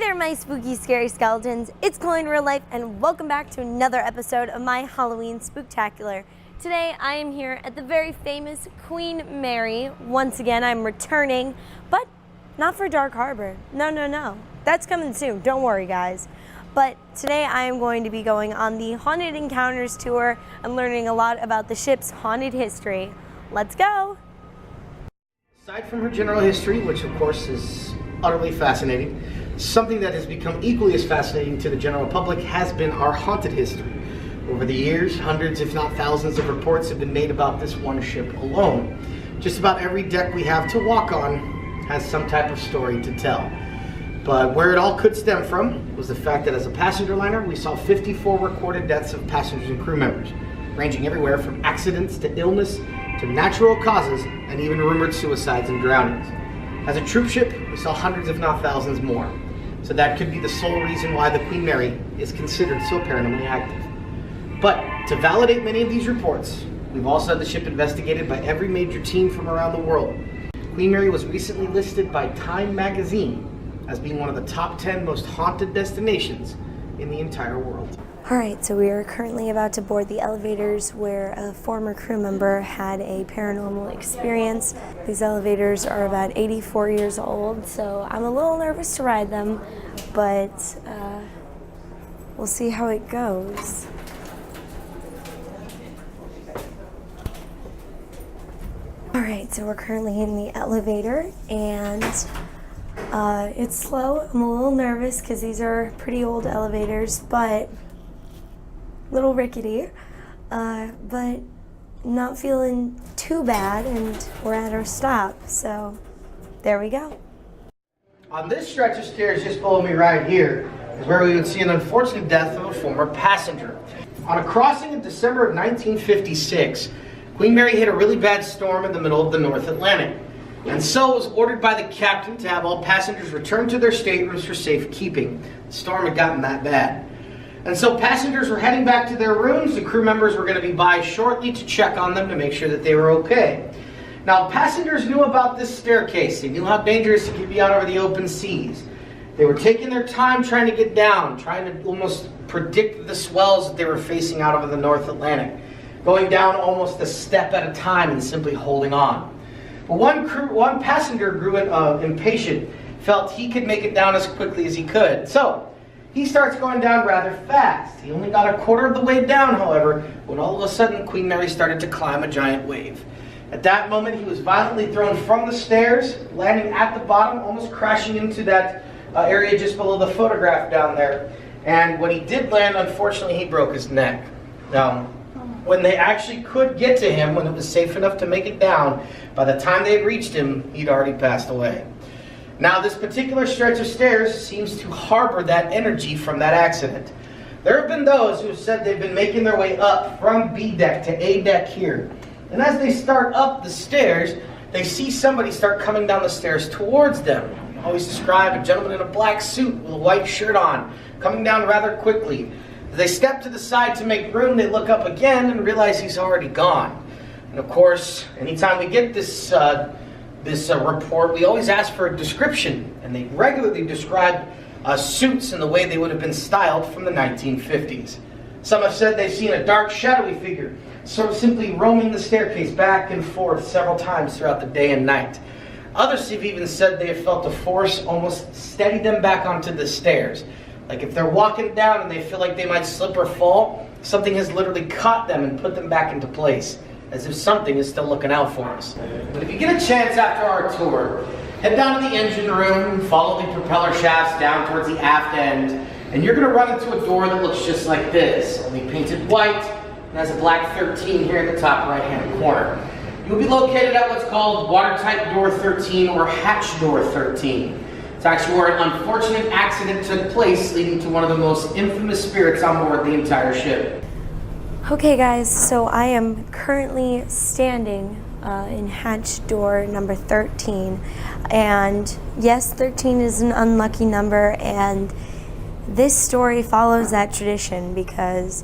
there, my spooky, scary skeletons. It's Chloe in real life, and welcome back to another episode of my Halloween Spooktacular. Today, I am here at the very famous Queen Mary. Once again, I'm returning, but not for Dark Harbor. No. That's coming soon. Don't worry, guys. But today, I am going to be going on the Haunted Encounters tour and learning a lot about the ship's haunted history. Let's go! Aside from her general history, which of course is utterly fascinating, something that has become equally as fascinating to the general public has been our haunted history. Over the years, hundreds if not thousands of reports have been made about this one ship alone. Just about every deck we have to walk on has some type of story to tell. But where it all could stem from was the fact that as a passenger liner, we saw 54 recorded deaths of passengers and crew members, ranging everywhere from accidents to illness to natural causes and even rumored suicides and drownings. As a troop ship, we saw hundreds if not thousands more. So that could be the sole reason why the Queen Mary is considered so paranormally active. But to validate many of these reports, we've also had the ship investigated by every major team from around the world. Queen Mary was recently listed by Time magazine as being one of the top 10 most haunted destinations in the entire world. Alright, so we are currently about to board the elevators where a former crew member had a paranormal experience. These elevators are about 84 years old, so I'm a little nervous to ride them, but we'll see how it goes. Alright, so we're currently in the elevator, and it's slow. I'm a little nervous because these are pretty old elevators, but little rickety, but not feeling too bad, and we're at our stop, so there we go. On this stretch of stairs just below me right here is where we would see an unfortunate death of a former passenger. On a crossing in December of 1956, Queen Mary hit a really bad storm in the middle of the North Atlantic, and so was ordered by the captain to have all passengers return to their staterooms for safekeeping. The storm had gotten that bad. And so passengers were heading back to their rooms. The crew members were going to be by shortly to check on them to make sure that they were okay. Now, passengers knew about this staircase. They knew how dangerous it could be out over the open seas. They were taking their time trying to get down, trying to almost predict the swells that they were facing out over the North Atlantic, going down almost a step at a time and simply holding on. But one passenger grew impatient, felt he could make it down as quickly as he could. So he starts going down rather fast. He only got a quarter of the way down, however, when all of a sudden Queen Mary started to climb a giant wave. At that moment, he was violently thrown from the stairs, landing at the bottom, almost crashing into that area just below the photograph down there. And when he did land, unfortunately, he broke his neck. Now, when they actually could get to him, when it was safe enough to make it down, by the time they had reached him, he'd already passed away. Now, this particular stretch of stairs seems to harbor that energy from that accident. There have been those who have said they've been making their way up from B deck to A deck here. And as they start up the stairs, they see somebody start coming down the stairs towards them. I always describe a gentleman in a black suit with a white shirt on, coming down rather quickly. As they step to the side to make room, they look up again and realize he's already gone. And of course, anytime we get this report, we always ask for a description, and they regularly describe suits in the way they would have been styled from the 1950s. Some have said they've seen a dark, shadowy figure, sort of simply roaming the staircase back and forth several times throughout the day and night. Others have even said they have felt a force almost steady them back onto the stairs. Like if they're walking down and they feel like they might slip or fall, something has literally caught them and put them back into place, as if something is still looking out for us. But if you get a chance after our tour, head down to the engine room, follow the propeller shafts down towards the aft end, and you're going to run into a door that looks just like this, only painted white, and has a black 13 here in the top right-hand corner. You'll be located at what's called watertight door 13 or hatch door 13. It's actually where an unfortunate accident took place, leading to one of the most infamous spirits on board the entire ship. Okay guys, so I am currently standing in hatch door number 13, and yes, 13 is an unlucky number, and this story follows that tradition because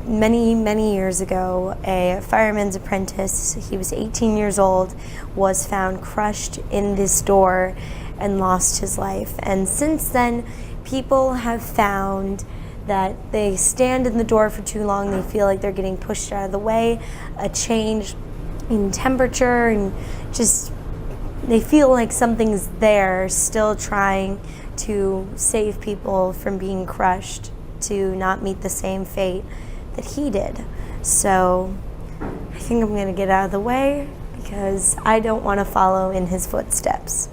many years ago, a fireman's apprentice, he was 18 years old, was found crushed in this door and lost his life. And since then, people have found that they stand in the door for too long, they feel like they're getting pushed out of the way, a change in temperature, and just they feel like something's there still trying to save people from being crushed, to not meet the same fate that he did. So I think I'm going to get out of the way because I don't want to follow in his footsteps.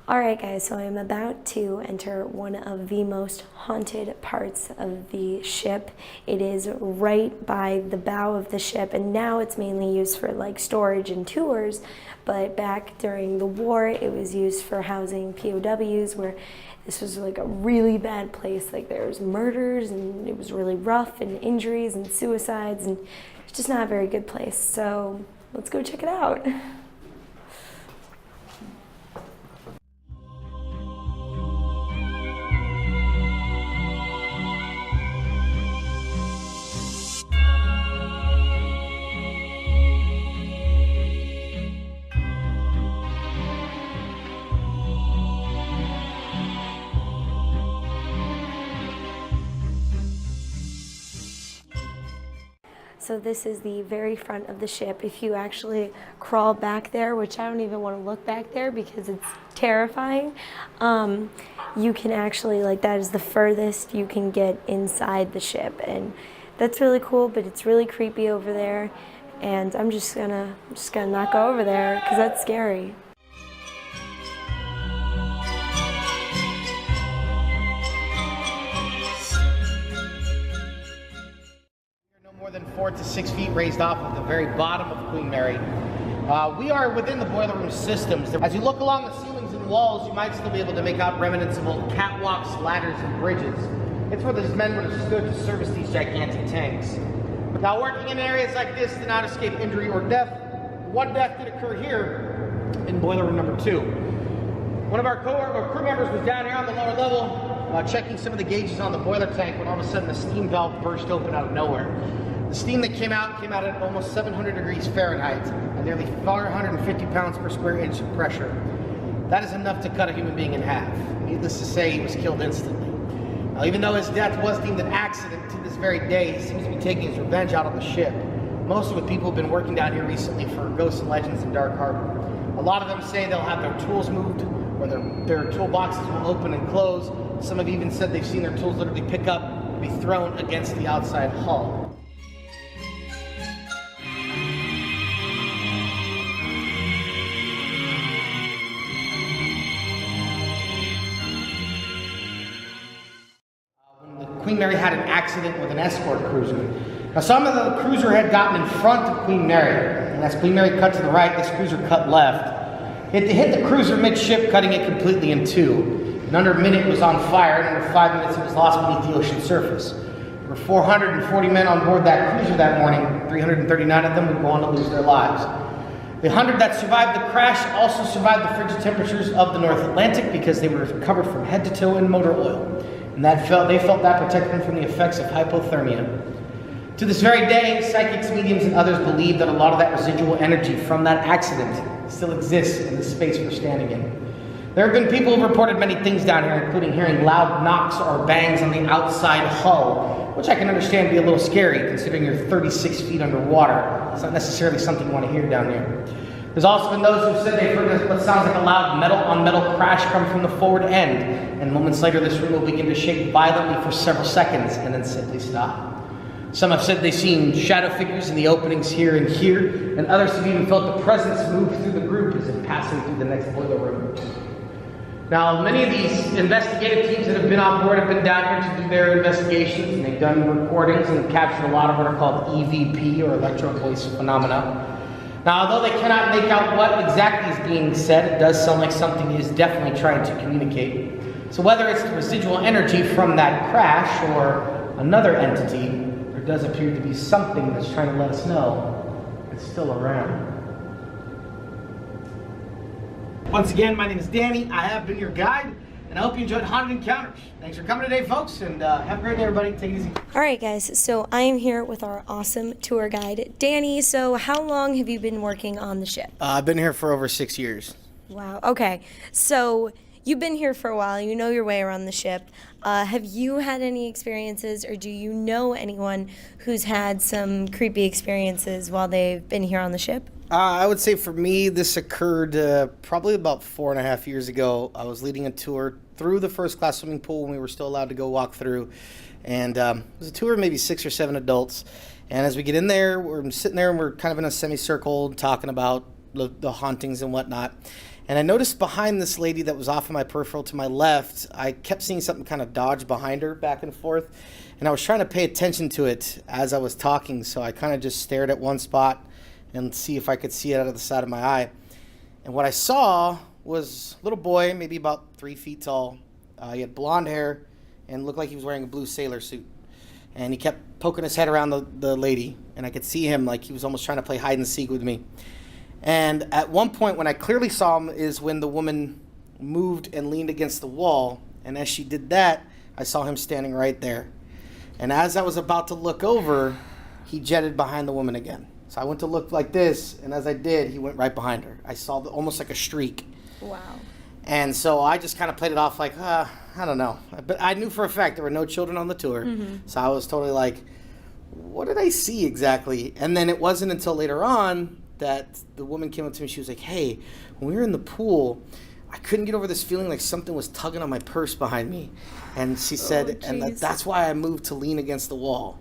Alright guys, so I'm about to enter one of the most haunted parts of the ship. It is right by the bow of the ship, and now it's mainly used for like storage and tours, but back during the war it was used for housing POWs, where this was like a really bad place. Like there was murders and it was really rough, and injuries and suicides, and it's just not a very good place. So let's go check it out. So this is the very front of the ship. If you actually crawl back there, which I don't even want to look back there because it's terrifying, you can actually, like, that is the furthest you can get inside the ship, and that's really cool, but it's really creepy over there, and I'm just gonna not go over there because that's scary. More than 4 to 6 feet raised off of the very bottom of Queen Mary. We are within the boiler room systems. As you look along the ceilings and walls, you might still be able to make out remnants of old catwalks, ladders, and bridges. It's where these men would have stood to service these gigantic tanks. Now, working in areas like this did not escape injury or death. One death did occur here in boiler room number 2. One of our crew members was down here on the lower level checking some of the gauges on the boiler tank when all of a sudden the steam valve burst open out of nowhere. The steam that came out at almost 700 degrees Fahrenheit and nearly 450 pounds per square inch of pressure. That is enough to cut a human being in half. Needless to say, he was killed instantly. Now, even though his death was deemed an accident, to this very day, he seems to be taking his revenge out on the ship. Most of the people have been working down here recently for Ghosts and Legends in Dark Harbor. A lot of them say they'll have their tools moved, or their toolboxes will open and close. Some have even said they've seen their tools literally pick up and be thrown against the outside hull. Queen Mary had an accident with an escort cruiser. Now, some of the cruiser had gotten in front of Queen Mary, and as Queen Mary cut to the right, this cruiser cut left. It hit the cruiser midship, cutting it completely in two. In under a minute, it was on fire, and under 5 minutes, it was lost beneath the ocean surface. There were 440 men on board that cruiser that morning. 339 of them would go on to lose their lives. The 100 that survived the crash also survived the frigid temperatures of the North Atlantic because they were covered from head to toe in motor oil. And they felt that protected them from the effects of hypothermia. To this very day, psychics, mediums, and others believe that a lot of that residual energy from that accident still exists in the space we're standing in. There have been people who have reported many things down here, including hearing loud knocks or bangs on the outside hull, which I can understand be a little scary considering you're 36 feet underwater. It's not necessarily something you want to hear down here. There's also been those who said they've heard what sounds like a loud metal-on-metal crash come from the forward end, and moments later this room will begin to shake violently for several seconds and then simply stop. Some have said they've seen shadow figures in the openings here and here, and others have even felt the presence move through the group as if passing through the next boiler room. Now, many of these investigative teams that have been on board have been down here to do their investigations, and they've done recordings and captured a lot of what are called EVP, or electro voice phenomena. Now, although they cannot make out what exactly is being said, it does sound like something is definitely trying to communicate. So whether it's the residual energy from that crash or another entity, there does appear to be something that's trying to let us know it's still around. Once again, my name is Danny. I have been your guide, and I hope you enjoyed Haunted Encounters. Thanks for coming today, folks, and have a great day, everybody. Take it easy. All right, guys, so I am here with our awesome tour guide, Danny. So how long have you been working on the ship? I've been here for over 6 years. Wow. Okay. So you've been here for a while. You know your way around the ship. Have you had any experiences, or do you know anyone who's had some creepy experiences while they've been here on the ship? I would say for me, this occurred probably about 4.5 years ago. I was leading a tour through the first class swimming pool when we were still allowed to go walk through. And it was a tour of maybe 6 or 7 adults. And as we get in there, we're sitting there and we're kind of in a semicircle talking about the hauntings and whatnot. And I noticed behind this lady that was off of my peripheral to my left, I kept seeing something kind of dodge behind her back and forth. And I was trying to pay attention to it as I was talking. So I kind of just stared at one spot and see if I could see it out of the side of my eye. And what I saw was a little boy, maybe about 3 feet tall. He had blonde hair and looked like he was wearing a blue sailor suit. And he kept poking his head around the lady, and I could see him like he was almost trying to play hide and seek with me. And at one point, when I clearly saw him, is when the woman moved and leaned against the wall. And as she did that, I saw him standing right there. And as I was about to look over, he jetted behind the woman again. So I went to look like this, and as I did, he went right behind her. I saw almost like a streak. Wow. And so I just kind of played it off like, I don't know. But I knew for a fact there were no children on the tour. So I was totally like, what did I see exactly? And then it wasn't until later on that the woman came up to me. She was like, hey, when we were in the pool, I couldn't get over this feeling like something was tugging on my purse behind me. And she said, that's why I moved to lean against the wall.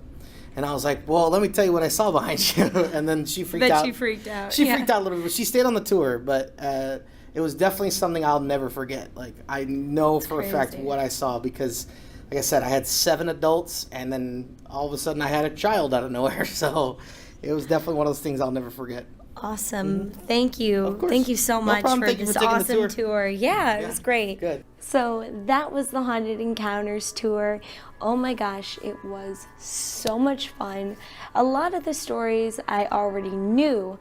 And I was like, well, let me tell you what I saw behind you. And then she freaked out. She freaked out. She freaked out a little bit. But she stayed on the tour. But it was definitely something I'll never forget. Like, I know for a fact what I saw because, like I said, I had 7 adults. And then all of a sudden I had a child out of nowhere. So it was definitely one of those things I'll never forget. Awesome. Thank you. Of course. Thank you so much problem. for Thank you this for taking the awesome tour. Yeah, it was great. Good. So that was the Haunted Encounters tour. Oh my gosh, it was so much fun. A lot of the stories I already knew,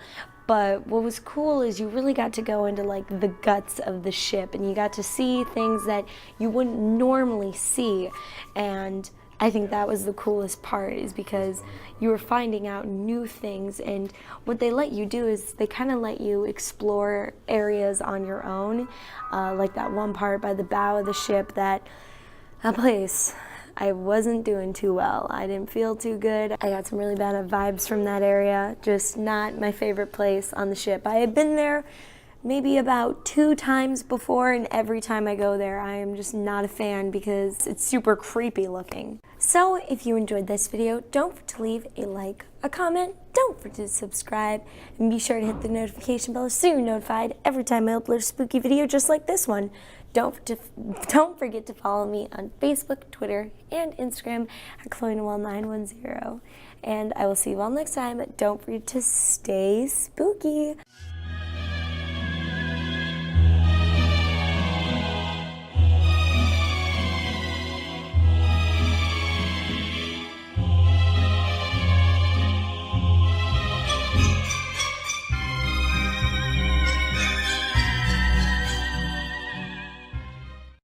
but what was cool is you really got to go into like the guts of the ship, and you got to see things that you wouldn't normally see. And I think that was the coolest part, is because you were finding out new things, and what they let you do is they kind of let you explore areas on your own, like that one part by the bow of the ship, that place I wasn't doing too well. I didn't feel too good. I got some really bad vibes from that area, just not my favorite place on the ship. I had been there maybe about 2 times before, and every time I go there I am just not a fan because it's super creepy looking. So if you enjoyed this video, don't forget to leave a like, a comment, don't forget to subscribe, and be sure to hit the notification bell so you're notified every time I upload a spooky video just like this one. Don't forget to follow me on Facebook, Twitter, and Instagram at ChloeNoel910. And I will see you all next time. Don't forget to stay spooky.